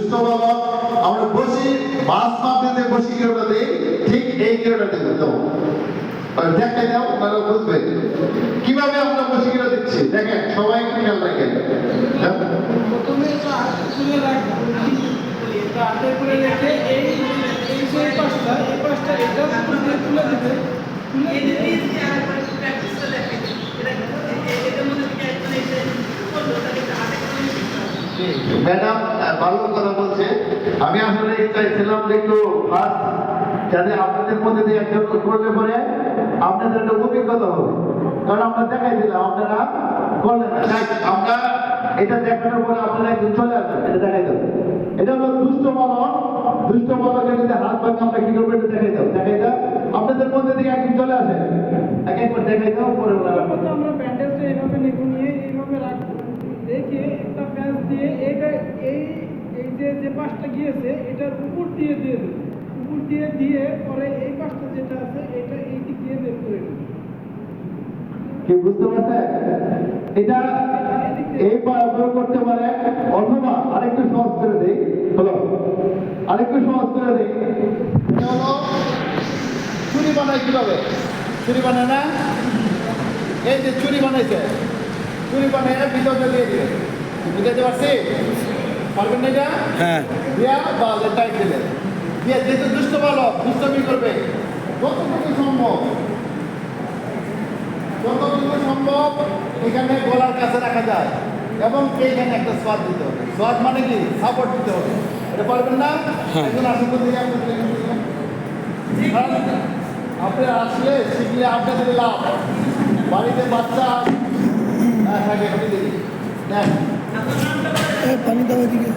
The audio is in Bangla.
দুষ্ট বালক আমরা বসি মাছ মারতে বসি কিরোটা দেই ঠিক এই কিরোটা দেবো যেমন দেখাই দাও ওনারা বুঝবে কিভাবে আমরা বসি কিরো দিচ্ছি দেখেন সবাই খেয়াল রাখেন প্রথমে তুলে রাখবো এটা হাতের করে রেখে এই যে পাশটা এই পাশটা এটা তুলে দিতে তুলে দিয়ে প্র্যাকটিসটা দেখেন এটা মধ্যে ম্যাডাম ভালো কথা বলছে আমি আসলে চাইছিলাম যে একটু ফার্স্ট যাতে আপনাদের মধ্যে দিয়ে একজন করলে পরে আপনাদের একটা অভিজ্ঞতা হবে কারণ আমরা দেখাই দিলাম আপনারা করলেন না আমরা এটা দেখানোর পরে আপনারা একজন চলে আসবেন এটা দেখাই দেবো এটা হলো দুষ্ট বালকের যদি হাত ভাঙে আমরা কি করবো এটা দেখাই দাও আপনাদের মধ্যে থেকে একজন চলে আসেন একবার দেখাই দাও পরে আমরা ব্যান্ডেজটা এইভাবে নিয়ে এইভাবে রাখবো রেখে একটা প্যাচ দিয়ে এটা এই যে পাশটা গিয়েছে এটার উপর দিয়ে দেবো উপর দিয়ে পরে এই পাশটা যেটা আছে এটা এই দিক দিয়ে বের করে দেবো কি বুঝতে পারছেন এটা এই প্রয়োগ করতে পারে অথবা আরেকটু সহজ করে দেই হলো আরেকটু সহজ করে দেই এটা হলো চুরি বানায় কিভাবে চুরি বানায় না এই যে চুরি বানাইছে চুরি বানায় ভিতরটা দিয়ে দিবে বুঝতে পারছি পারবেন না এটা হ্যাঁ দিয়া বালে টাইট দিলে দিয়ে যেহেতু দুষ্ট বালক দুষ্টমি করবে যতটুকু সম্ভব এখানে গলার কাছে রাখা যায় এবং এইখানে একটা সোয়াদ দিতে হবে সোয়াদ মানে কি সাপোর্ট দিতে হবে এটা পারবেন না একজন আসুন থেকে আপনি আসলে শিখলে আপনাদের লাভ বাড়িতে বাচ্চা থাকে দেখি দেখ পানি দাও এদিকে